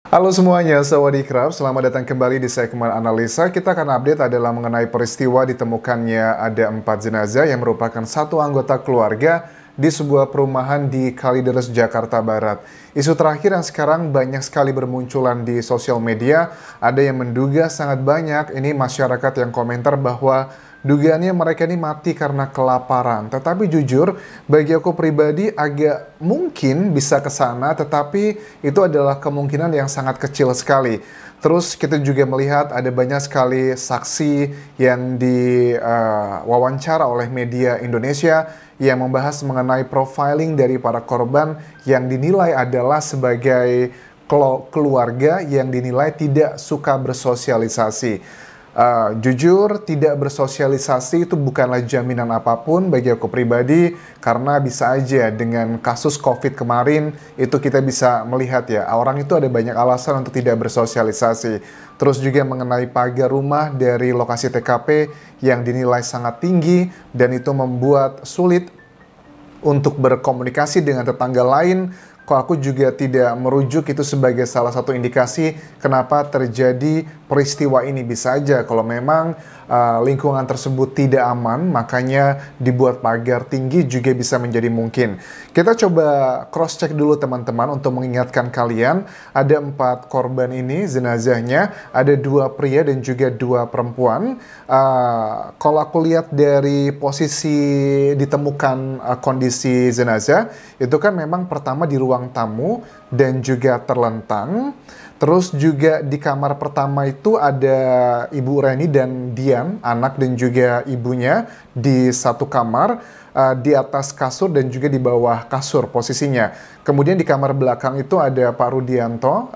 Halo semuanya, Sawadee-krap. Selamat datang kembali di segmen analisa. Kita akan update adalah mengenai peristiwa ditemukannya ada 4 jenazah yang merupakan satu anggota keluarga di sebuah perumahan di Kalideres, Jakarta Barat. Isu terakhir yang sekarang banyak sekali bermunculan di sosial media, ada yang menduga sangat banyak ini masyarakat yang komentar bahwa dugaannya mereka ini mati karena kelaparan. Tetapi jujur, bagi aku pribadi agak mungkin bisa ke sana, tetapi itu adalah kemungkinan yang sangat kecil sekali. Terus kita juga melihat ada banyak sekali saksi yang diwawancara oleh media Indonesia yang membahas mengenai profiling dari para korban yang dinilai adalah sebagai keluarga yang dinilai tidak suka bersosialisasi. Jujur, tidak bersosialisasi itu bukanlah jaminan apapun bagi aku pribadi, karena bisa aja dengan kasus COVID kemarin itu kita bisa melihat ya, orang itu ada banyak alasan untuk tidak bersosialisasi. Terus juga mengenai pagar rumah dari lokasi TKP yang dinilai sangat tinggi dan itu membuat sulit untuk berkomunikasi dengan tetangga lain. Kok aku juga tidak merujuk itu sebagai salah satu indikasi kenapa terjadi peristiwa ini. Bisa aja kalau memang lingkungan tersebut tidak aman, makanya dibuat pagar tinggi juga bisa menjadi mungkin. Kita coba cross check dulu teman-teman untuk mengingatkan kalian. Ada 4 korban ini, jenazahnya ada 2 pria dan juga 2 perempuan. Kalau aku lihat dari posisi ditemukan kondisi jenazah, itu kan memang pertama di ruang tamu dan juga terlentang. Terus juga di kamar pertama itu ada Ibu Reni dan Dian, anak dan juga ibunya di satu kamar, di atas kasur dan juga di bawah kasur posisinya. Kemudian di kamar belakang itu ada Pak Rudianto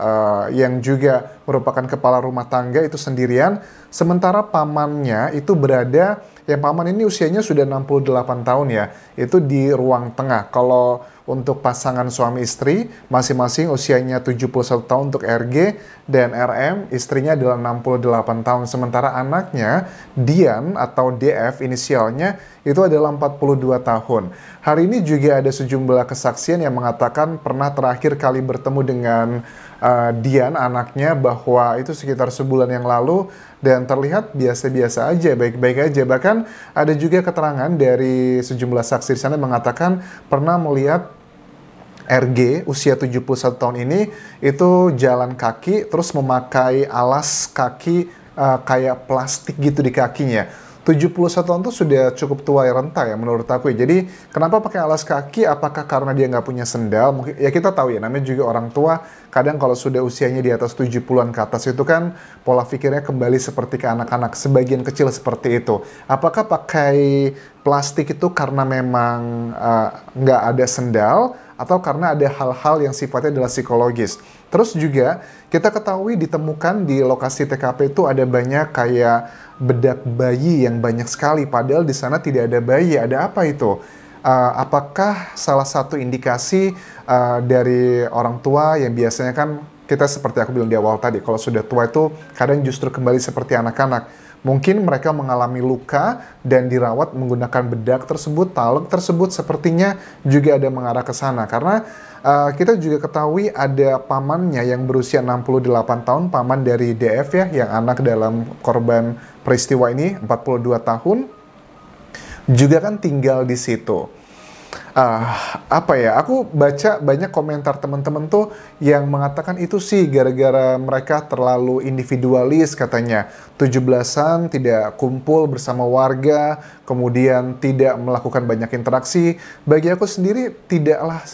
yang juga merupakan kepala rumah tangga itu sendirian. Sementara pamannya itu berada, yang paman ini usianya sudah 68 tahun ya, itu di ruang tengah. Kalau untuk pasangan suami istri, masing-masing usianya 71 tahun untuk RG dan RM, istrinya adalah 68 tahun. Sementara anaknya, Dian atau DF inisialnya, itu adalah 42 tahun. Hari ini juga ada sejumlah kesaksian yang mengatakan pernah terakhir kali bertemu dengan Dian, anaknya, bahwa itu sekitar sebulan yang lalu, dan terlihat biasa-biasa aja, baik-baik aja. Bahkan ada juga keterangan dari sejumlah saksi di sana mengatakan pernah melihat RG usia 71 tahun ini itu jalan kaki terus memakai alas kaki kayak plastik gitu di kakinya. 71 tahun itu sudah cukup tua ya, renta ya menurut aku ya. Jadi kenapa pakai alas kaki? Apakah karena dia nggak punya sendal? Mungkin ya, kita tahu ya, namanya juga orang tua. Kadang kalau sudah usianya di atas 70-an ke atas itu kan pola pikirnya kembali seperti ke anak-anak. Sebagian kecil seperti itu. Apakah pakai plastik itu karena memang nggak ada sendal? Atau karena ada hal-hal yang sifatnya adalah psikologis. Terus juga kita ketahui ditemukan di lokasi TKP itu ada banyak kayak bedak bayi yang banyak sekali, padahal di sana tidak ada bayi. Ada apa itu? Apakah salah satu indikasi dari orang tua yang biasanya kan kita seperti aku bilang di awal tadi, kalau sudah tua itu kadang justru kembali seperti anak-anak. Mungkin mereka mengalami luka dan dirawat menggunakan bedak tersebut, talek tersebut sepertinya juga ada mengarah ke sana. Karena kita juga ketahui ada pamannya yang berusia 68 tahun, paman dari DF ya, yang anak dalam korban peristiwa ini, 42 tahun, juga kan tinggal di situ. Apa ya, aku baca banyak komentar teman-teman tuh yang mengatakan itu sih gara-gara mereka terlalu individualis katanya. 17-an tidak kumpul bersama warga, kemudian tidak melakukan banyak interaksi. Bagi aku sendiri tidaklah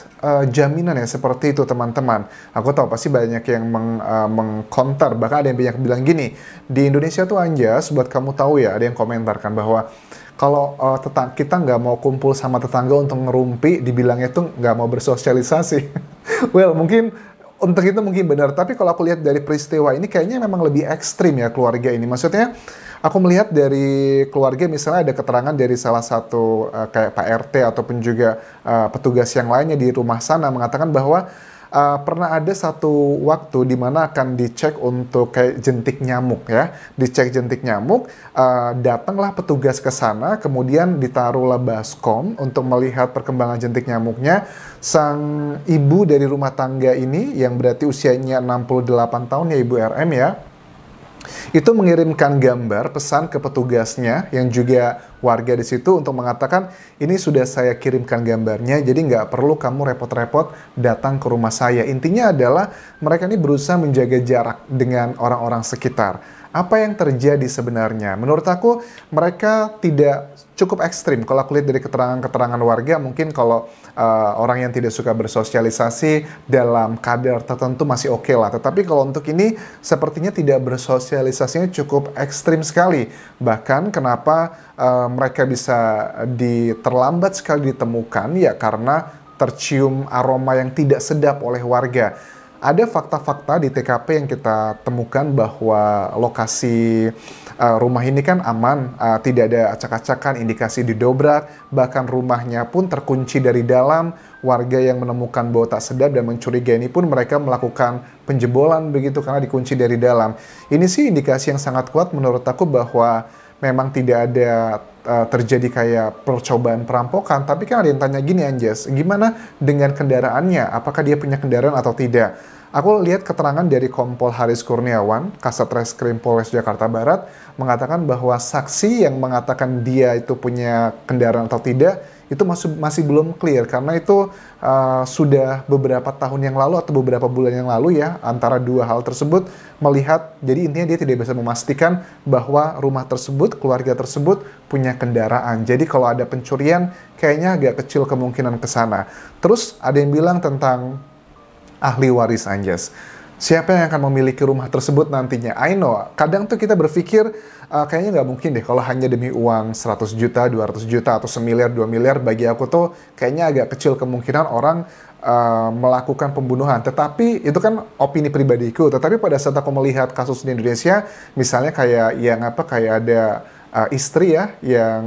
jaminan ya seperti itu teman-teman. Aku tahu pasti banyak yang mengkonter, bahkan ada yang banyak bilang gini, di Indonesia tuh anjas, buat kamu tahu ya, ada yang komentarkan bahwa kalau kita nggak mau kumpul sama tetangga untuk ngerumpi, dibilangnya tuh nggak mau bersosialisasi. Well, mungkin untuk itu mungkin benar. Tapi kalau aku lihat dari peristiwa ini, kayaknya memang lebih ekstrim ya keluarga ini. Maksudnya, aku melihat dari keluarga misalnya ada keterangan dari salah satu kayak Pak RT ataupun juga petugas yang lainnya di rumah sana mengatakan bahwa pernah ada satu waktu di mana akan dicek untuk kayak jentik nyamuk ya, dicek jentik nyamuk, datanglah petugas ke sana, kemudian ditaruhlah baskom untuk melihat perkembangan jentik nyamuknya. Sang ibu dari rumah tangga ini yang berarti usianya 68 tahun ya Ibu RM ya, itu mengirimkan gambar pesan ke petugasnya yang juga warga di situ untuk mengatakan ini sudah saya kirimkan gambarnya, jadi nggak perlu kamu repot-repot datang ke rumah saya. Intinya adalah mereka ini berusaha menjaga jarak dengan orang-orang sekitar. Apa yang terjadi sebenarnya? Menurut aku mereka tidak cukup ekstrim. Kalau aku lihat dari keterangan-keterangan warga, mungkin kalau orang yang tidak suka bersosialisasi dalam kadar tertentu masih oke lah. Tetapi kalau untuk ini sepertinya tidak bersosialisasinya cukup ekstrim sekali. Bahkan kenapa mereka bisa terlambat sekali ditemukan ya karena tercium aroma yang tidak sedap oleh warga. Ada fakta-fakta di TKP yang kita temukan bahwa lokasi rumah ini kan aman, tidak ada acak-acakan, indikasi didobrak, bahkan rumahnya pun terkunci dari dalam. Warga yang menemukan bau tak sedap dan mencurigai ini pun mereka melakukan penjebolan begitu karena dikunci dari dalam. Ini sih indikasi yang sangat kuat menurut aku bahwa memang tidak ada terjadi kayak percobaan perampokan, tapi kan ada yang tanya gini Anjas, gimana dengan kendaraannya? Apakah dia punya kendaraan atau tidak? Aku lihat keterangan dari Kompol Haris Kurniawan, Kasat Reskrim Polres Jakarta Barat, mengatakan bahwa saksi yang mengatakan dia itu punya kendaraan atau tidak, itu masih belum clear, karena itu sudah beberapa tahun yang lalu atau beberapa bulan yang lalu ya, antara dua hal tersebut melihat, jadi intinya dia tidak bisa memastikan bahwa rumah tersebut, keluarga tersebut punya kendaraan. Jadi kalau ada pencurian, kayaknya agak kecil kemungkinan ke sana. Terus ada yang bilang tentang ahli waris Anjas. Siapa yang akan memiliki rumah tersebut nantinya? I know, kadang tuh kita berpikir kayaknya nggak mungkin deh kalau hanya demi uang 100 juta, 200 juta, atau 1 miliar, 2 miliar, bagi aku tuh kayaknya agak kecil kemungkinan orang melakukan pembunuhan. Tetapi itu kan opini pribadiku. Tetapi pada saat aku melihat kasus di Indonesia, misalnya kayak ada istri ya yang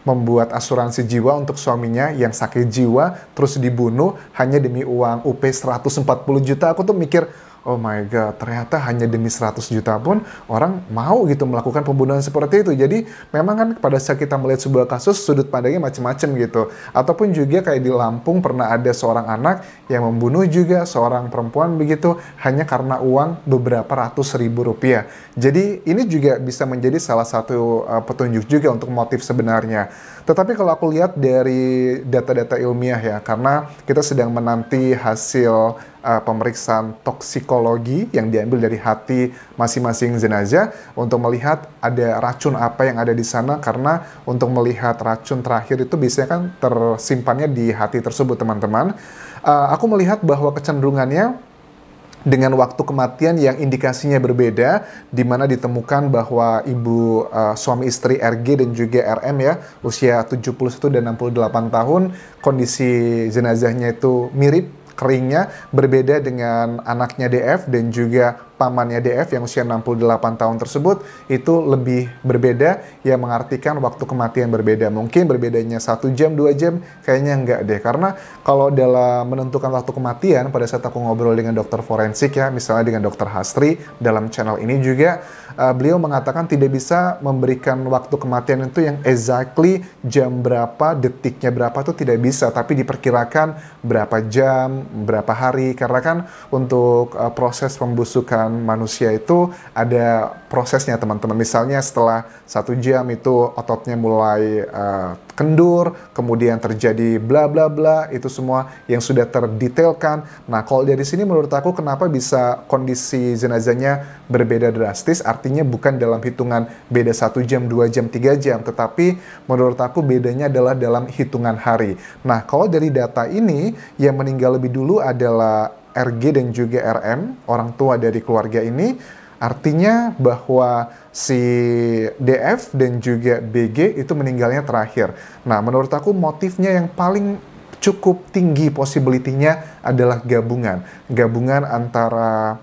membuat asuransi jiwa untuk suaminya yang sakit jiwa terus dibunuh hanya demi uang UP 140 juta. Aku tuh mikir, oh my god, ternyata hanya demi 100 juta pun orang mau gitu melakukan pembunuhan seperti itu. Jadi memang kan pada saat kita melihat sebuah kasus, sudut pandangnya macam-macam gitu. Ataupun juga kayak di Lampung pernah ada seorang anak yang membunuh juga seorang perempuan begitu hanya karena uang beberapa ratus ribu rupiah. Jadi ini juga bisa menjadi salah satu petunjuk juga untuk motif sebenarnya. Tetapi kalau aku lihat dari data-data ilmiah ya, karena kita sedang menanti hasil pemeriksaan toksikologi yang diambil dari hati masing-masing jenazah untuk melihat ada racun apa yang ada di sana, karena untuk melihat racun terakhir itu biasanya kan tersimpannya di hati tersebut teman-teman. Aku melihat bahwa kecenderungannya dengan waktu kematian yang indikasinya berbeda, di mana ditemukan bahwa suami istri RG dan juga RM ya, usia 71 dan 68 tahun, kondisi jenazahnya itu mirip, keringnya berbeda dengan anaknya DF dan juga pamannya DF yang usia 68 tahun tersebut, itu lebih berbeda, yang mengartikan waktu kematian berbeda. Mungkin berbedanya 1 jam, 2 jam, kayaknya enggak deh. Karena kalau dalam menentukan waktu kematian, pada saat aku ngobrol dengan dokter forensik ya, misalnya dengan dokter Hastri dalam channel ini juga, beliau mengatakan tidak bisa memberikan waktu kematian itu yang exactly jam berapa, detiknya berapa, itu tidak bisa, tapi diperkirakan berapa jam, berapa hari, karena kan untuk proses pembusukan manusia itu ada prosesnya teman-teman. Misalnya setelah 1 jam itu ototnya mulai kendur, kemudian terjadi bla bla bla, itu semua yang sudah terdetailkan. Nah kalau dari sini menurut aku kenapa bisa kondisi jenazahnya berbeda drastis, artinya bukan dalam hitungan beda 1 jam, 2 jam, 3 jam, tetapi menurut aku bedanya adalah dalam hitungan hari. Nah kalau dari data ini, yang meninggal lebih dulu adalah RG dan juga RM, orang tua dari keluarga ini, artinya bahwa si DF dan juga BG itu meninggalnya terakhir. Nah, menurut aku motifnya yang paling cukup tinggi possibility-nya adalah gabungan antara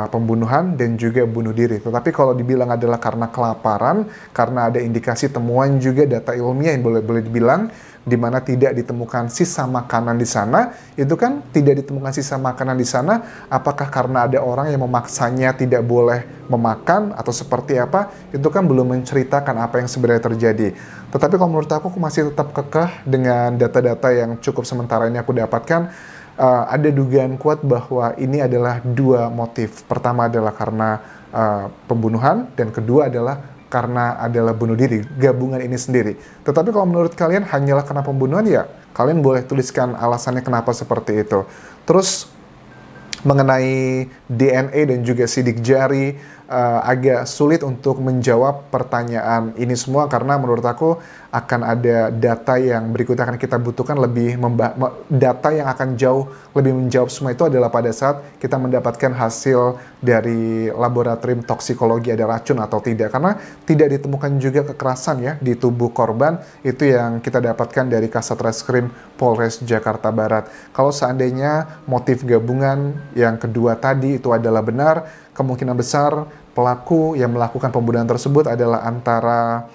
pembunuhan dan juga bunuh diri. Tetapi kalau dibilang adalah karena kelaparan, karena ada indikasi temuan juga data ilmiah yang boleh dibilang di mana tidak ditemukan sisa makanan di sana. Itu kan tidak ditemukan sisa makanan di sana, apakah karena ada orang yang memaksanya tidak boleh memakan atau seperti apa? Itu kan belum menceritakan apa yang sebenarnya terjadi. Tetapi kalau menurut aku masih tetap kekeh dengan data-data yang cukup sementara ini aku dapatkan. Ada dugaan kuat bahwa ini adalah dua motif. Pertama adalah karena pembunuhan, dan kedua adalah karena adalah bunuh diri, gabungan ini sendiri. Tetapi kalau menurut kalian hanyalah karena pembunuhan, ya kalian boleh tuliskan alasannya kenapa seperti itu. Terus mengenai DNA dan juga sidik jari, agak sulit untuk menjawab pertanyaan ini semua karena menurut aku akan ada data yang berikutnya akan kita butuhkan, data yang akan jauh lebih menjawab semua itu adalah pada saat kita mendapatkan hasil dari laboratorium toksikologi ada racun atau tidak, karena tidak ditemukan juga kekerasan ya di tubuh korban. Itu yang kita dapatkan dari Kasat Reskrim Polres Jakarta Barat. Kalau seandainya motif gabungan yang kedua tadi itu adalah benar, kemungkinan besar pelaku yang melakukan pembunuhan tersebut adalah antara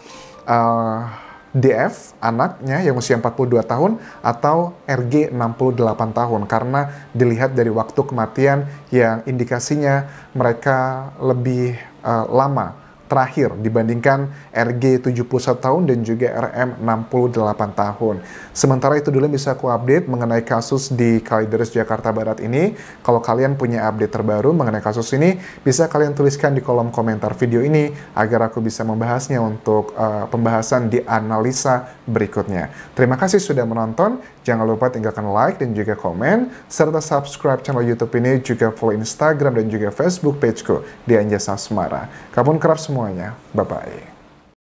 DF, anaknya yang usia 42 tahun, atau RG 68 tahun. Karena dilihat dari waktu kematian yang indikasinya mereka lebih lama terakhir dibandingkan RG 71 tahun dan juga RM 68 tahun. Sementara itu dulu yang bisa aku update mengenai kasus di Kalideres Jakarta Barat ini. Kalau kalian punya update terbaru mengenai kasus ini, bisa kalian tuliskan di kolom komentar video ini agar aku bisa membahasnya untuk pembahasan di analisa berikutnya. Terima kasih sudah menonton. Jangan lupa tinggalkan like dan juga komen, serta subscribe channel YouTube ini, juga follow Instagram dan juga Facebook pageku di Anjasa Asmara. Kapan kerap semuanya. Bye-bye.